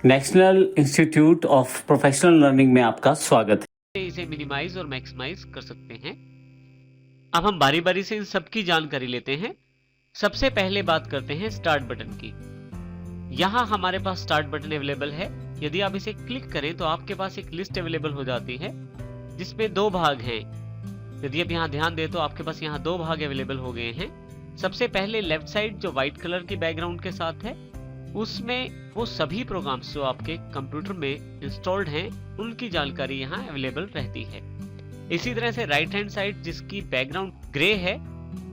National institute of professional learning में आपका स्वागत है। इसे मिनिमाइज और मैक्सिमाइज कर सकते हैं। अब हम बारी बारी से इन सब की जानकारी लेते हैं। सबसे पहले बात करते हैं स्टार्ट बटन की। यहाँ हमारे पास स्टार्ट बटन अवेलेबल है। यदि आप इसे क्लिक करें तो आपके पास एक लिस्ट अवेलेबल हो जाती है जिसमें दो भाग हैं। यदि आप यहाँ ध्यान दें तो आपके पास यहाँ दो भाग अवेलेबल हो गए हैं। सबसे पहले लेफ्ट साइड जो व्हाइट कलर की बैकग्राउंड के साथ है, उसमें वो सभी प्रोग्राम्स जो आपके कंप्यूटर में इंस्टॉल्ड हैं उनकी जानकारी यहाँ अवेलेबल रहती है। इसी तरह से राइट हैंड साइड जिसकी बैकग्राउंड ग्रे है,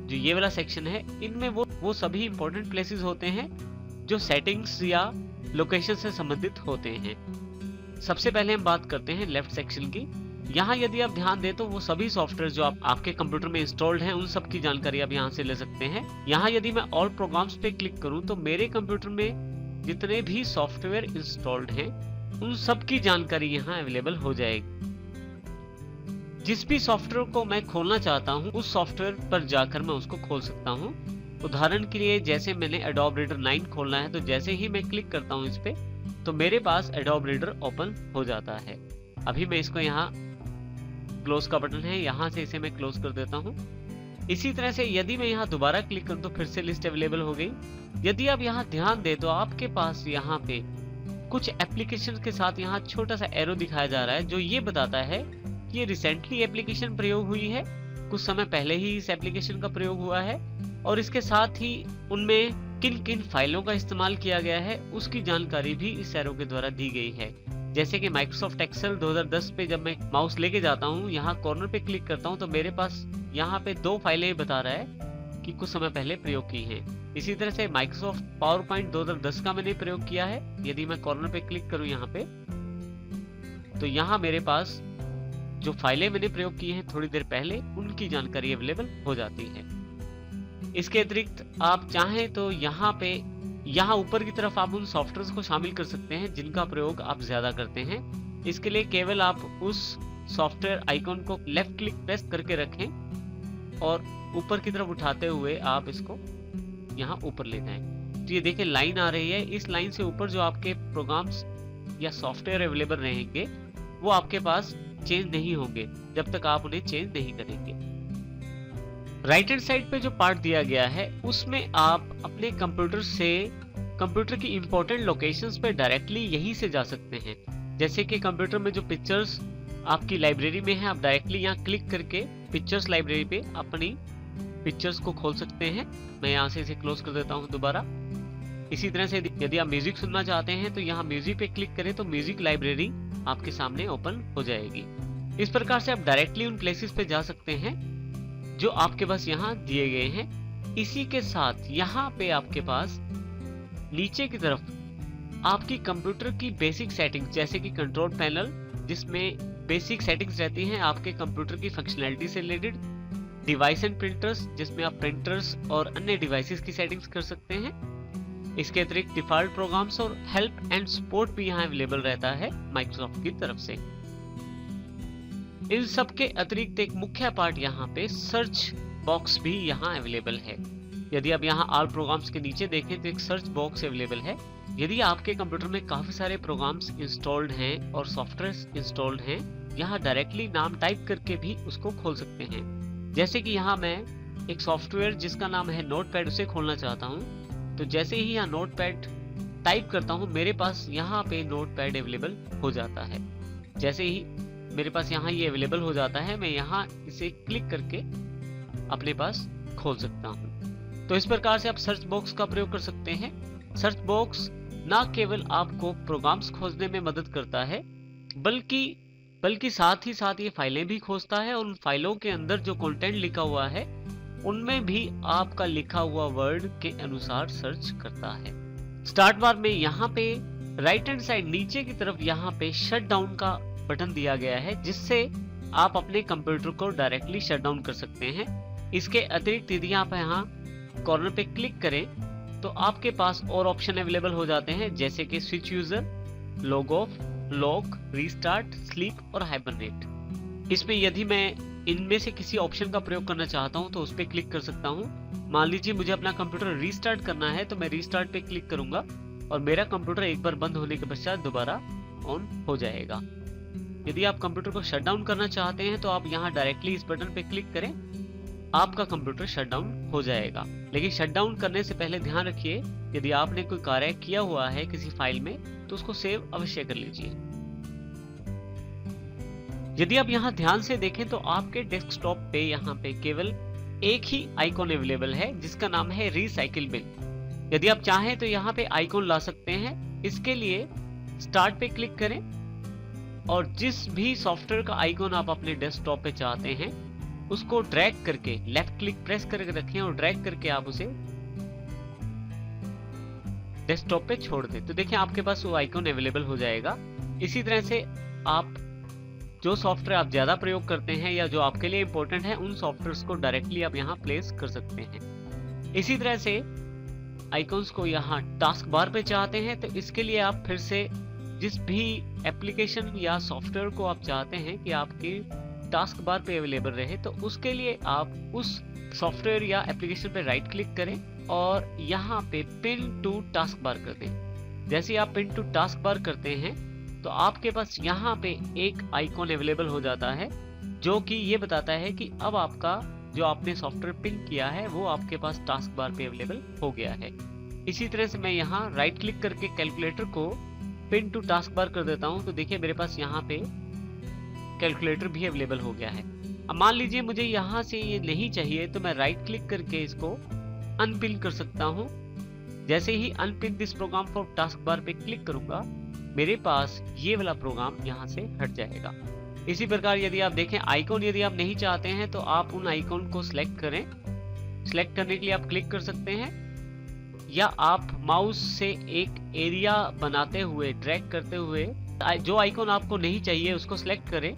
जो ये वाला सेक्शन है, इनमें वो सभी इंपॉर्टेंट प्लेसेस होते हैं जो सेटिंग्स या लोकेशन से संबंधित होते हैं। सबसे पहले हम बात करते हैं लेफ्ट सेक्शन की। यहाँ यदि आप ध्यान दें तो वो सभी सॉफ्टवेयर जो आपके कंप्यूटर में इंस्टॉल्ड हैं उन सब की जानकारी आप यहाँ से ले सकते हैं। यहाँ यदि मैं ऑल प्रोग्राम्स पे क्लिक करूँ तो मेरे कंप्यूटर में जितने भी सॉफ्टवेयर इंस्टॉल्ड हैं उन सब की जानकारी यहाँ अवेलेबल हो जाएगी। जिस भी सॉफ्टवेयर को मैं खोलना चाहता हूँ उस सॉफ्टवेयर पर जाकर मैं उसको खोल सकता हूँ। उदाहरण के लिए जैसे मैंने Adobe Reader 9 खोलना है तो जैसे ही मैं क्लिक करता हूँ इस पे तो मेरे पास Adobe Reader ओपन हो जाता है। अभी मैं इसको यहाँ क्लोज का बटन है, यहाँ से इसे मैं क्लोज कर देता हूँ। इसी तरह से यदि मैं यहाँ दोबारा क्लिक करूँ तो फिर से लिस्ट अवेलेबल हो गई। यदि आप यहाँ ध्यान दें तो आपके पास यहाँ पे कुछ एप्लीकेशन के साथ यहाँ छोटा सा एरो दिखाया जा रहा है जो ये बताता है कि ये रिसेंटली एप्लीकेशन प्रयोग हुई है, कुछ समय पहले ही इस एप्लीकेशन का प्रयोग हुआ है और इसके साथ ही उनमें किन किन फाइलों का इस्तेमाल किया गया है उसकी जानकारी भी इस एरो के द्वारा दी गई है। जैसे कि माइक्रोसॉफ्ट एक्सेल 2010 पे जब मैं माउस लेके जाता हूँ, यहाँ कॉर्नर पे क्लिक करता हूँ तो मेरे पास यहाँ पे दो फाइलें बता रहा है कि कुछ समय पहले प्रयोग की हैं। इसी तरह से माइक्रोसॉफ्ट पावर पॉइंट 2010 का मैंने प्रयोग किया है। यदि मैं कॉर्नर पे क्लिक करूँ यहाँ पे तो यहाँ मेरे पास जो फाइलें मैंने प्रयोग की हैं थोड़ी देर पहले उनकी जानकारी अवेलेबल हो जाती है। इसके अतिरिक्त आप चाहें तो यहाँ ऊपर की तरफ आप उन सॉफ्टवेयर को शामिल कर सकते हैं जिनका प्रयोग आप ज्यादा करते हैं। इसके लिए केवल आप उस सॉफ्टवेयर आइकॉन को लेफ्ट क्लिक प्रेस करके रखें और ऊपर की तरफ उठाते हुए आप इसको यहाँ ऊपर ले जाएं। तो ये देखिए लाइन आ रही है। इस लाइन से ऊपर जो आपके प्रोग्राम्स या सॉफ्टवेयर अवेलेबल रहेंगे वो आपके पास चेंज नहीं होंगे जब तक आप उन्हें चेंज नहीं करेंगे। राइट हैंड साइड पे जो पार्ट दिया गया है उसमें आप अपने कंप्यूटर की इंपॉर्टेंट लोकेशंस पे डायरेक्टली यहीं से जा सकते हैं। जैसे कि कंप्यूटर में जो पिक्चर्स आपकी लाइब्रेरी में है, आप डायरेक्टली यहाँ क्लिक करके पिक्चर्स लाइब्रेरी पे अपनी पिक्चर्स को खोल सकते हैं। मैं यहाँ से इसे क्लोज कर देता हूँ दोबारा। इसी तरह से यदि आप म्यूजिक सुनना चाहते हैं तो यहाँ म्यूजिक पे क्लिक करें तो म्यूजिक लाइब्रेरी आपके सामने ओपन हो जाएगी। इस प्रकार से आप डायरेक्टली उन प्लेसेस पे जा सकते हैं जो आपके पास यहाँ दिए गए हैं। इसी के साथ यहाँ पे आपके पास नीचे की तरफ आपकी कंप्यूटर की बेसिक सेटिंग्स जैसे कि कंट्रोल पैनल जिसमें बेसिक सेटिंग्स रहती हैं आपके कंप्यूटर की फंक्शनैलिटी से रिलेटेड, डिवाइस एंड प्रिंटर्स जिसमें आप प्रिंटर्स और अन्य डिवाइसेस की सेटिंग्स कर सकते हैं। इसके अतिरिक्त डिफॉल्ट प्रोग्राम्स और हेल्प एंड सपोर्ट भी यहाँ अवेलेबल रहता है माइक्रोसॉफ्ट की तरफ से। इन सब के अतिरिक्त एक मुख्य पार्ट यहाँ पे सर्च बॉक्स भी यहाँ अवेलेबल है। यदि आप यहाँ ऑल प्रोग्राम्स के नीचे देखें तो एक सर्च बॉक्स अवेलेबल है। यदि आपके कंप्यूटर में काफी सारे प्रोग्राम्स इंस्टॉल्ड हैं और सॉफ्टवेयर इंस्टॉल्ड हैं, यहाँ डायरेक्टली नाम टाइप करके भी उसको खोल सकते हैं। जैसे कि यहाँ मैं एक सॉफ्टवेयर जिसका नाम है नोटपैड उसे खोलना चाहता हूँ तो जैसे ही यहाँ नोटपैड टाइप करता हूँ मेरे पास यहाँ पे नोटपैड अवेलेबल हो जाता है। जैसे ही मेरे पास यहाँ ये अवेलेबल हो जाता है मैं यहाँ इसे क्लिक करके अपने पास खोल सकता हूँ। तो इस प्रकार से आप सर्च बॉक्स का प्रयोग कर सकते हैं। सर्च बॉक्स ना केवल आपको प्रोग्राम्स खोजने में मदद करता है बल्कि साथ ही साथ ये फाइलें भी खोजता है और उन फाइलों के अंदर जो कंटेंट लिखा हुआ है उनमें भी आपका लिखा हुआ वर्ड के अनुसार सर्च करता है। स्टार्ट बार में यहाँ पे राइट हैंड साइड नीचे की तरफ यहाँ पे शट डाउन का बटन दिया गया है जिससे आप अपने कंप्यूटर को डायरेक्टली शट डाउन कर सकते हैं। इसके अतिरिक्त यदि आप यहाँ कॉर्नर पे क्लिक करें तो आपके पास और ऑप्शन अवेलेबल हो जाते हैं जैसे कि switch user, log of, lock, restart, sleep और हाइबरनेट। इसमें यदि मैं इनमें से किसी ऑप्शन का प्रयोग करना चाहता हूं तो उस पर क्लिक कर सकता हूं। मान लीजिए मुझे अपना कंप्यूटर रीस्टार्ट करना है तो मैं रीस्टार्ट पे क्लिक करूंगा और मेरा कंप्यूटर एक बार बंद होने के पश्चात दोबारा ऑन हो जाएगा। यदि आप कंप्यूटर को शट डाउन करना चाहते हैं तो आप यहाँ डायरेक्टली इस बटन पे क्लिक करें, आपका कंप्यूटर शट डाउन हो जाएगा। लेकिन शट डाउन करने से पहले ध्यान रखिए, यदि आपने कोई कार्य किया हुआ है किसी फाइल में तो उसको सेव अवश्य कर लीजिए। यदि आप यहाँ ध्यान से देखें तो आपके डेस्कटॉप पे यहाँ पे केवल एक ही आइकॉन अवेलेबल है जिसका नाम है रिसाइकिल बिन। यदि आप चाहें तो यहाँ पे आइकॉन ला सकते हैं। इसके लिए स्टार्ट पे क्लिक करें और जिस भी सॉफ्टवेयर का आइकॉन आप अपने डेस्कटॉप पे चाहते हैं उसको ड्रैग करके लेफ्ट क्लिक प्रेस करके रखें और ड्रैग करके आप उसे डेस्कटॉप पे छोड़ दें। तो देखिए आपके पास वो आइकॉन अवेलेबल हो जाएगा। इसी तरह से आप जो सॉफ्टवेयर आप ज्यादा प्रयोग करते हैं या जो आपके लिए इंपॉर्टेंट है उन सॉफ्टवेयर्स को डायरेक्टली आप यहाँ प्लेस कर सकते हैं। इसी तरह से आइकॉन्स को यहाँ टास्क बार पे चाहते हैं तो इसके लिए आप फिर से जिस भी एप्लीकेशन या सॉफ्टवेयर को आप चाहते हैं कि आपके टास्क बार पे अवेलेबल रहे तो उसके लिए आप उस सॉफ्टवेयर या एप्लीकेशन पे राइट क्लिक करें और यहाँ पे पिन टू टास्क बार कर दें। जैसे आप पिन टू टास्क बार करते हैं तो आपके पास यहाँ पे एक आइकॉन अवेलेबल हो जाता है जो कि ये बताता है कि अब आपका जो आपने सॉफ्टवेयर पिन किया है वो आपके पास टास्क बार पे अवेलेबल हो गया है। इसी तरह से मैं यहाँ राइट क्लिक करके कैलकुलेटर को पिन टू टास्क बार कर देता हूँ तो देखिए मेरे पास यहाँ पे कैलकुलेटर भी अवेलेबल हो गया है। अब मान लीजिए मुझे यहाँ से ये नहीं चाहिए तो मैं राइट क्लिक करके इसको अनपिन कर सकता हूँ। जैसे ही unpin this program for taskbar पे क्लिक करूंगा मेरे पास ये वाला प्रोग्राम यहाँ से हट जाएगा। इसी प्रकार यदि आप देखें आइकॉन यदि आप नहीं चाहते हैं तो आप उन आइकॉन को सिलेक्ट करें। सिलेक्ट करने के लिए आप क्लिक कर सकते हैं या आप माउस से एक एरिया बनाते हुए ड्रैग करते हुए जो आइकॉन आपको नहीं चाहिए उसको सिलेक्ट करें,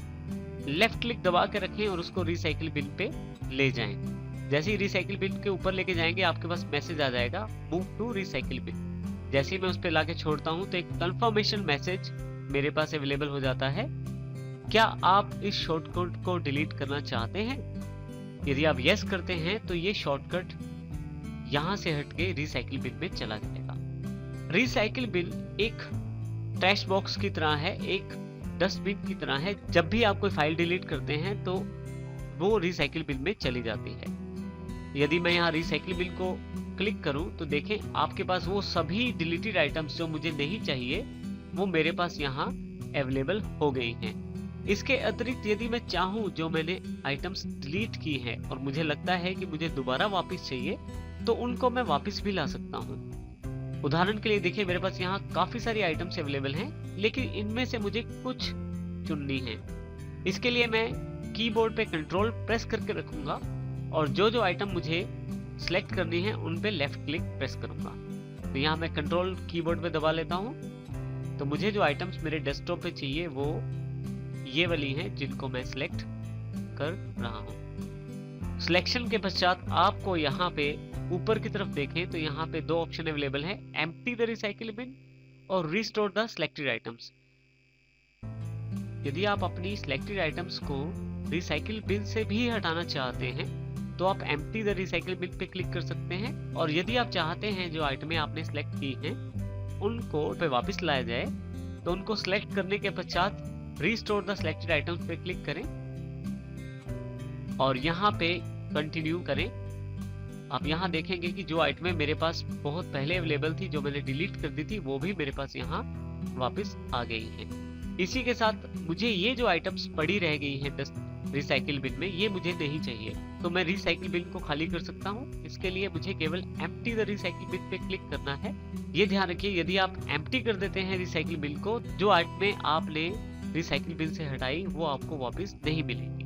लेफ्ट क्लिक दबा के रखें और उसको रिसाइकिल बिन पे ले जाएं। जैसे ही रिसाइकिल बिन के ऊपर लेके जाएंगे आपके पास मैसेज आ जाएगा मूव टू रिसाइकिल बिन। जैसे ही मैं उस पर लाके छोड़ता हूं तो एक कंफर्मेशन मैसेज मेरे पास अवेलेबल हो जाता है। क्या आप इस शॉर्टकट को डिलीट करना चाहते हैं? यदि आप यस करते हैं तो ये शॉर्टकट यहां से हटके रिसाइकिल बिन में चला जाएगा। रिसाइकिल बिन एक ट्रैश बॉक्स की तरह है, एक डस्टबिन की तरह है। जब भी आप कोई फाइल डिलीट करते हैं तो वो रिसाइकिल बिन में चली जाती है। यदि मैं यहाँ रिसाइकिल बिन को क्लिक करूं तो देखें आपके पास वो सभी डिलीटेड आइटम्स जो मुझे नहीं चाहिए वो मेरे पास यहाँ अवेलेबल हो गई हैं। इसके अतिरिक्त यदि मैं चाहूं जो मैंने आइटम्स डिलीट की हैं और मुझे लगता है कि मुझे दोबारा वापस चाहिए तो उनको मैं वापस भी ला सकता हूं। उदाहरण के लिए देखिए मेरे पास यहाँ काफी सारी आइटम्स अवेलेबल हैं लेकिन इनमें से मुझे कुछ चुननी है। इसके लिए मैं कीबोर्ड पे कंट्रोल प्रेस करके रखूंगा और जो जो आइटम मुझे सिलेक्ट करनी है उन पे लेफ्ट क्लिक प्रेस करूंगा। तो यहाँ मैं कंट्रोल कीबोर्ड पे दबा लेता हूँ तो मुझे जो आइटम्स मेरे डेस्कटॉप पे चाहिए वो ये वाली हैं जिनको मैं सिलेक्ट कर रहा हूँ। सिलेक्शन के पश्चात आपको यहाँ पे ऊपर की तरफ देखें तो यहाँ पे दो ऑप्शन अवेलेबल है, एम्प्टी द रिसाइकिल बिन और रिस्टोर द सिलेक्टेड आइटम्स। यदि आप अपनी सिलेक्टेड आइटम्स को रिसाइकिल बिन से भी हटाना चाहते हैं तो आप एम्प्टी द रिसाइकिल बिन पे क्लिक कर सकते हैं और यदि आप चाहते हैं जो आइटमें आपने सिलेक्ट की हैं उनको पे वापस लाया जाए तो उनको सिलेक्ट करने के पश्चात रिस्टोर द सिलेक्टेड आइटम्स पे क्लिक करें और यहाँ पे कंटिन्यू करें। आप यहाँ देखेंगे कि जो आइटमें मेरे पास बहुत पहले अवेलेबल थी जो मैंने डिलीट कर दी थी वो भी मेरे पास यहाँ वापस आ गई हैं। इसी के साथ मुझे ये जो आइटम्स पड़ी रह गई हैं रिसाइकिल बिन में ये मुझे नहीं चाहिए तो मैं रिसाइकिल बिन को खाली कर सकता हूँ। इसके लिए मुझे केवल एम्प्टी द रिसाइकिल बिन पे क्लिक करना है। ये ध्यान रखिए यदि आप एम्प्टी कर देते हैं रिसाइकिल बिन को जो आइटमें आपने रिसाइकिल बिन से हटाई वो आपको वापस नहीं मिलेगी।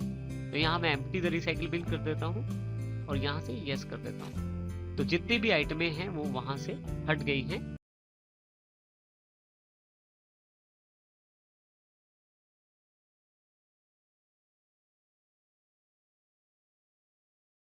तो यहाँ मैं एम्प्टी द रिसाइकिल बिन कर देता हूँ और यहाँ से यस कर देता हूँ तो जितनी भी आइटमें हैं वो वहां से हट गई हैं